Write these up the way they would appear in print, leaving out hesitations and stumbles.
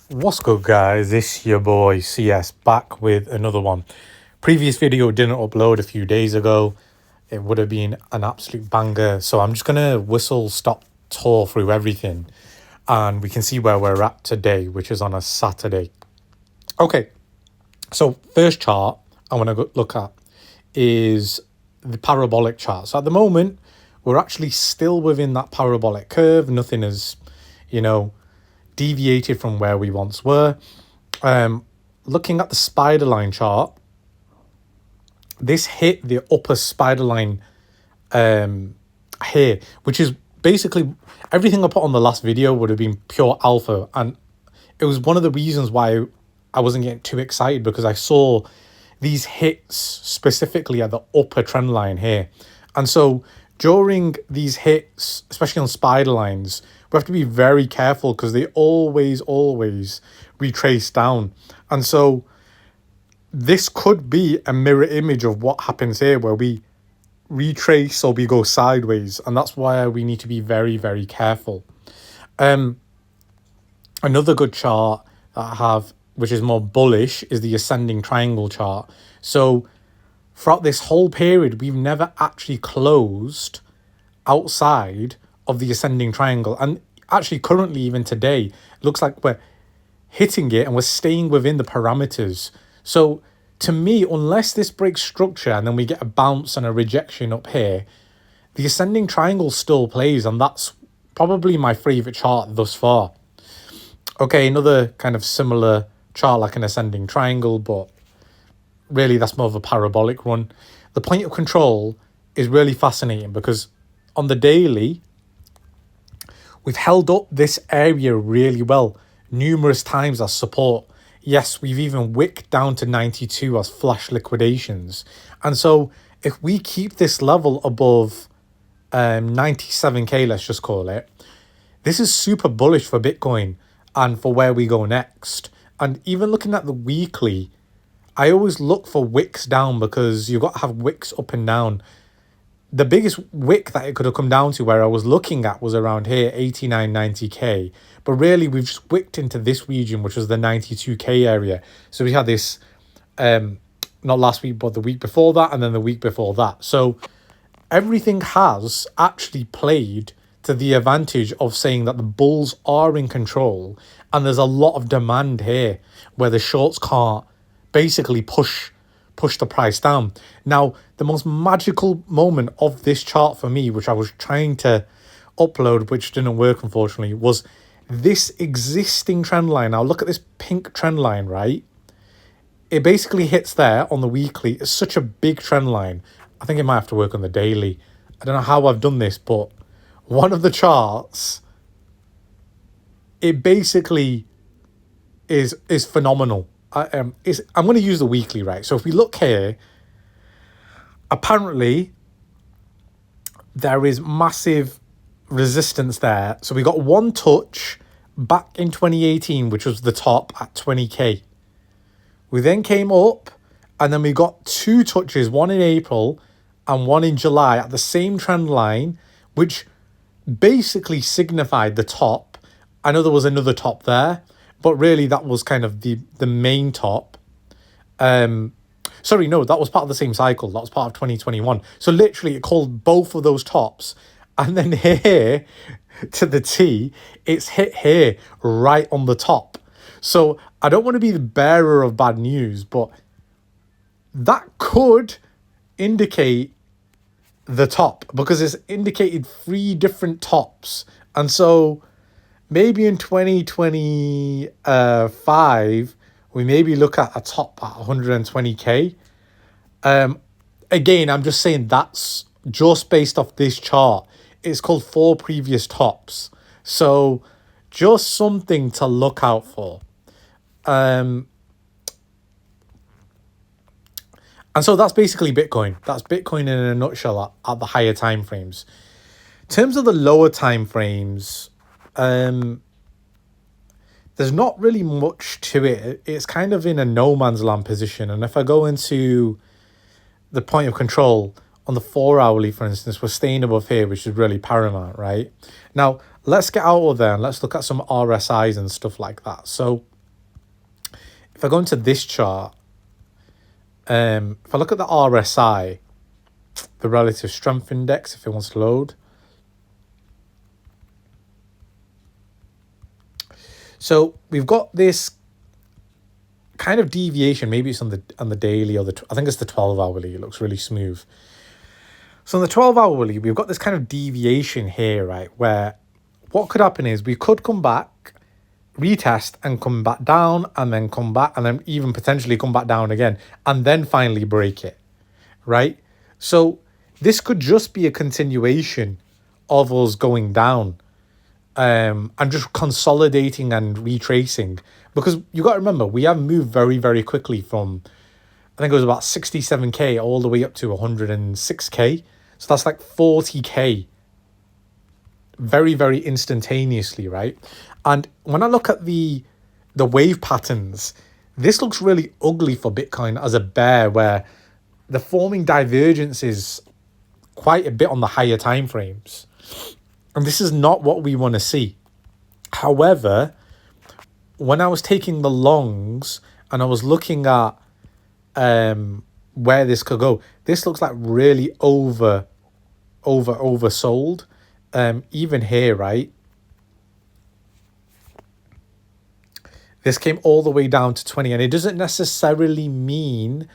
What's good, guys? It's your boy CS back with another one. Previous video didn't upload a few days ago. It would have been an absolute banger. So I'm just gonna whistle stop tour through everything and we can see where we're at today, which is on a Saturday. Okay, so first chart I want to look at is the parabolic chart. So at the moment, we're actually still within that parabolic curve. Nothing has, deviated from where we once were. Looking at the spider line chart, this hit the upper spider line here, which is basically everything I put on the last video would have been pure alpha. And it was one of the reasons why I wasn't getting too excited, because I saw these hits specifically at the upper trend line here. And so during these hits, especially on spider lines, we have to be very careful because they always retrace down. And so this could be a mirror image of what happens here, where we retrace or we go sideways. And that's why we need to be very careful. Another good chart that I have, which is more bullish, is the ascending triangle chart. So throughout this whole period, we've never actually closed outside of the ascending triangle. And actually currently, even today, it looks like we're hitting it and we're staying within the parameters. So to me, unless this breaks structure and then we get a bounce and a rejection up here, the ascending triangle still plays, and that's probably my favorite chart thus far. Okay, another kind of similar chart like an ascending triangle, but really that's more of a parabolic run. The point of control is really fascinating because on the daily, we've held up this area really well numerous times as support. Yes, we've even wicked down to 92 as flash liquidations. And so if we keep this level above 97k, let's just call it, this is super bullish for Bitcoin and for where we go next. And even looking at the weekly, I always look for wicks down because you've got to have wicks up and down. The biggest wick that it could have come down to where I was looking at was around here, 89, 90k. But really, we've just wicked into this region, which was the 92k area. So we had this, not last week, but the week before that, and then the week before that. So everything has actually played to the advantage of saying that the bulls are in control. And there's a lot of demand here where the shorts can't basically push the price down. Now, the most magical moment of this chart for me, which I was trying to upload, which didn't work, unfortunately, was this existing trend line. Now, look at this pink trend line, right? It basically hits there on the weekly. It's such a big trend line. I think it might have to work on the daily. I don't know how I've done this, but one of the charts, it basically is phenomenal. I'm going to use the weekly, right? So if we look here, apparently there is massive resistance there. So we got one touch back in 2018, which was the top at 20k. We then came up and then we got two touches, one in April and one in July at the same trend line, which basically signified the top. I know there was another top there, but really that was kind of the main top. Sorry, no, that was part of the same cycle. That was part of 2021. So literally it called both of those tops. And then here to the T, it's hit here right on the top. So I don't want to be the bearer of bad news, but that could indicate the top because it's indicated 3 different tops. And so maybe in 2025, we maybe look at a top at 120k. Again, I'm just saying that's just based off this chart. It's called 4 previous tops. So just something to look out for. And so that's basically Bitcoin. That's Bitcoin in a nutshell at the higher time frames. In terms of the lower time frames, there's not really much to it. It's kind of in a no man's land position. And if I go into the point of control on the 4 hourly, for instance, we're staying above here, which is really paramount, right? Now, let's get out of there and let's look at some RSIs and stuff like that. So if I go into this chart, if I look at the RSI, the relative strength index, if it wants to load. So we've got this kind of deviation. Maybe it's on the daily or I think it's the 12 hourly. It looks really smooth. So on the 12 hourly, we've got this kind of deviation here, right? Where what could happen is we could come back, retest and come back down, and then come back, and then even potentially come back down again, and then finally break it, right? So this could just be a continuation of us going down, and just consolidating and retracing, because you got to remember, we have moved very, very quickly from, I think it was about 67k all the way up to 106k. So that's like 40k very, very instantaneously, right? And when I look at the wave patterns, this looks really ugly for Bitcoin as a bear, where the forming divergence is quite a bit on the higher time frames. And this is not what we want to see. However, when I was taking the longs and I was looking at where this could go, this looks like really oversold. Even here, right? This came all the way down to 20, and it doesn't necessarily mean,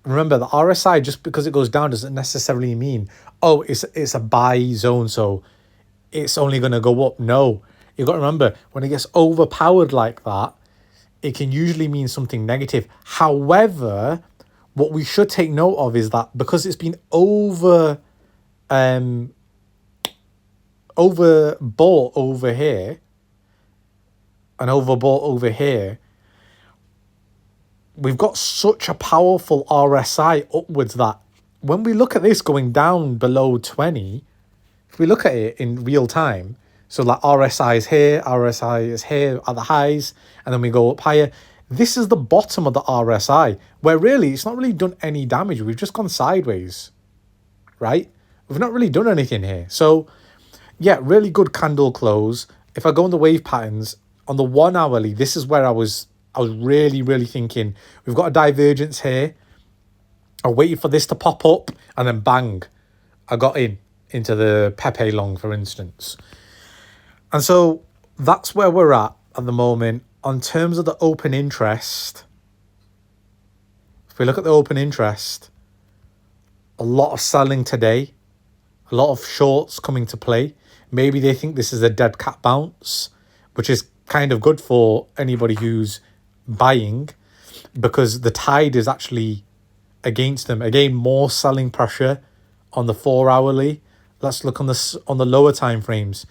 remember, the RSI, just because it goes down doesn't necessarily mean, oh, it's a buy zone, so it's only going to go up. No, you've got to remember, when it gets overpowered like that, it can usually mean something negative. However, what we should take note of is that because it's been overbought over here and overbought over here, we've got such a powerful RSI upwards that when we look at this going down below 20, if we look at it in real time, so like RSI is here at the highs, and then we go up higher. This is the bottom of the RSI, where really it's not really done any damage. We've just gone sideways, right? We've not really done anything here. So yeah, really good candle close. If I go on the wave patterns, on the 1 hourly, this is where I was really, really thinking, we've got a divergence here. I waited for this to pop up, and then bang, I got into the Pepe long, for instance. And so that's where we're at the moment. On terms of the open interest, if we look at the open interest, a lot of selling today, a lot of shorts coming to play. Maybe they think this is a dead cat bounce, which is kind of good for anybody who's buying, because the tide is actually against them. Again, more selling pressure on the 4 hourly. Let's look on the lower time frames.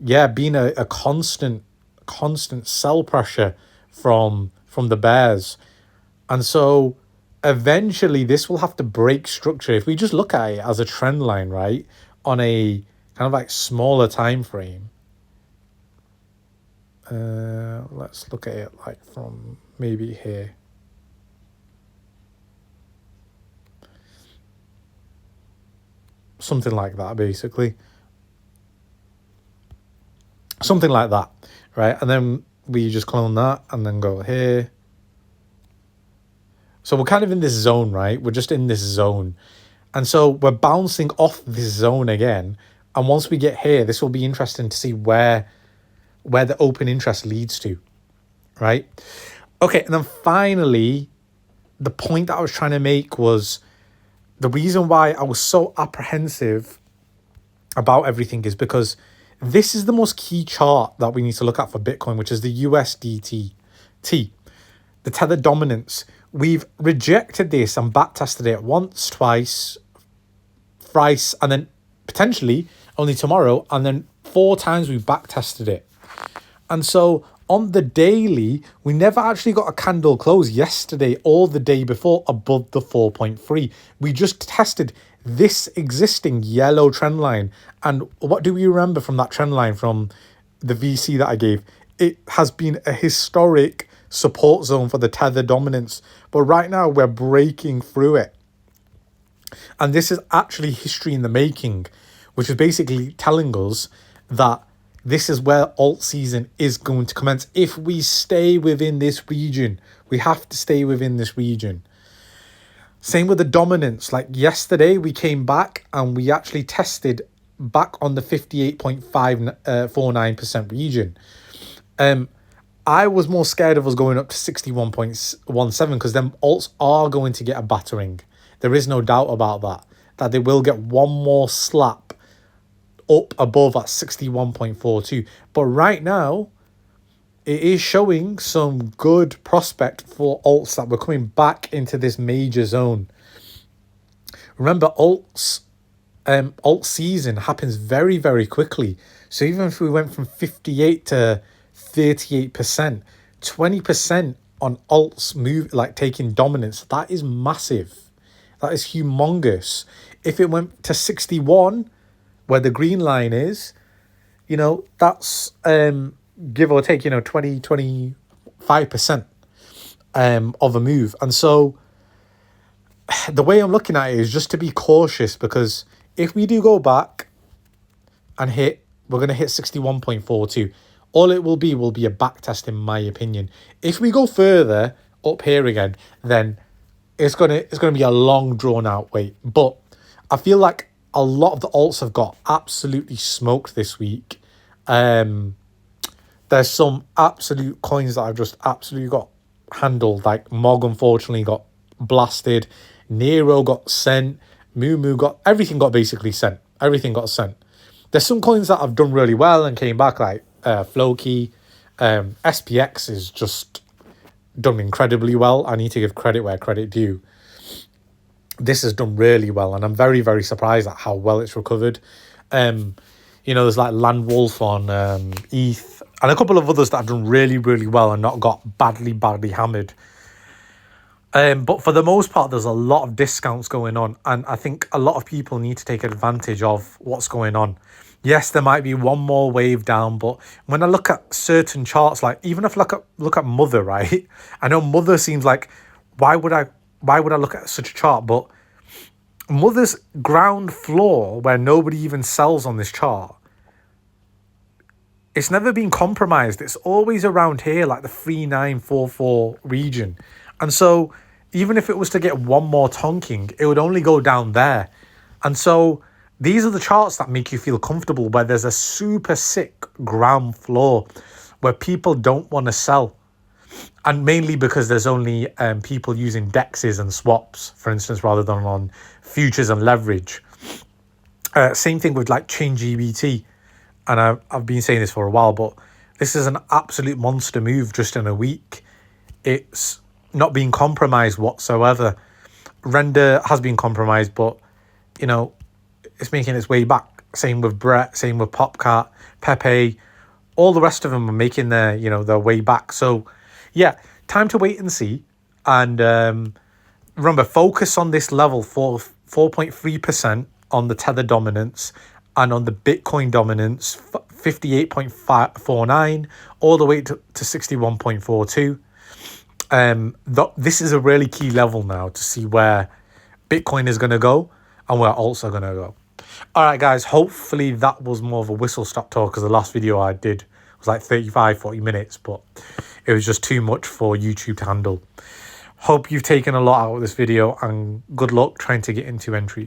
Yeah, being a constant sell pressure from the bears. And so eventually this will have to break structure. If we just look at it as a trend line, right, on a kind of like smaller time frame, let's look at it like from maybe here. Something like that, basically. Something like that, right? And then we just clone that and then go here. So we're kind of in this zone, right? We're just in this zone. And so we're bouncing off this zone again. And once we get here, this will be interesting to see where the open interest leads to, right? Okay, and then finally, the point that I was trying to make was the reason why I was so apprehensive about everything is because this is the most key chart that we need to look at for Bitcoin, which is the USDT, the tether dominance. We've rejected this and backtested it once, twice, thrice, and then potentially only tomorrow, and then 4 times we've backtested it. And so on the daily, we never actually got a candle close yesterday or the day before above the 4.3. We just tested this existing yellow trend line. And what do we remember from that trend line from the VC that I gave? It has been a historic support zone for the tether dominance. But right now we're breaking through it. And this is actually history in the making, which is basically telling us that this is where alt season is going to commence. If we stay within this region, we have to stay within this region. Same with the dominance. Like yesterday, we came back and we actually tested back on the 58.49% region. I was more scared of us going up to 61.17 because them alts are going to get a battering. There is no doubt about that. That they will get one more slap up above at 61.42. But right now, it is showing some good prospect for alts that we're coming back into this major zone. Remember, alt season happens very, very quickly. So even if we went from 58 to 38%, 20% on alts move, like taking dominance, that is massive. That is humongous. If it went to 61, where the green line is, that's give or take, 20, 25% of a move. And so the way I'm looking at it is just to be cautious, because if we do go back and we're going to hit 61.42. All it will be a back test, in my opinion. If we go further up here again, then it's gonna be a long drawn out wait. But I feel like a lot of the alts have got absolutely smoked this week. There's some absolute coins that I've just absolutely got handled. Like Mog unfortunately got blasted, Nero got sent, Moo everything got basically sent. Everything got sent. There's some coins that have done really well and came back, like Flowkey. SPX is just done incredibly well. I need to give credit where credit due. This has done really well, and I'm very, very surprised at how well it's recovered. There's like Land Wolf on ETH and a couple of others that have done really, really well and not got badly hammered. But for the most part, there's a lot of discounts going on, and I think a lot of people need to take advantage of what's going on. Yes, there might be one more wave down, but when I look at certain charts, like even if I look at Mother, right? I know Mother seems like, why would I look at such a chart? But Mother's ground floor, where nobody even sells on this chart, it's never been compromised. It's always around here, like the 3944 region. And so even if it was to get one more tonking, it would only go down there. And so these are the charts that make you feel comfortable, where there's a super sick ground floor where people don't want to sell. And mainly because there's only people using DEXs and swaps, for instance, rather than on futures and leverage. Same thing with like ChainGBT. And I've been saying this for a while, but this is an absolute monster move just in a week. It's not being compromised whatsoever. Render has been compromised, but, it's making its way back. Same with Brett, same with Popcat, Pepe. All the rest of them are making their way back. So, yeah, time to wait and see. And remember, focus on this level for 4.3% on the Tether dominance and on the Bitcoin dominance, 58.49 all the way to 61.42. This is a really key level now to see where Bitcoin is going to go and where alts are going to go. All right, guys, hopefully that was more of a whistle-stop talk, because the last video I did was like 35-40 minutes, but it was just too much for YouTube to handle. Hope you've taken a lot out of this video, and good luck trying to get into entries.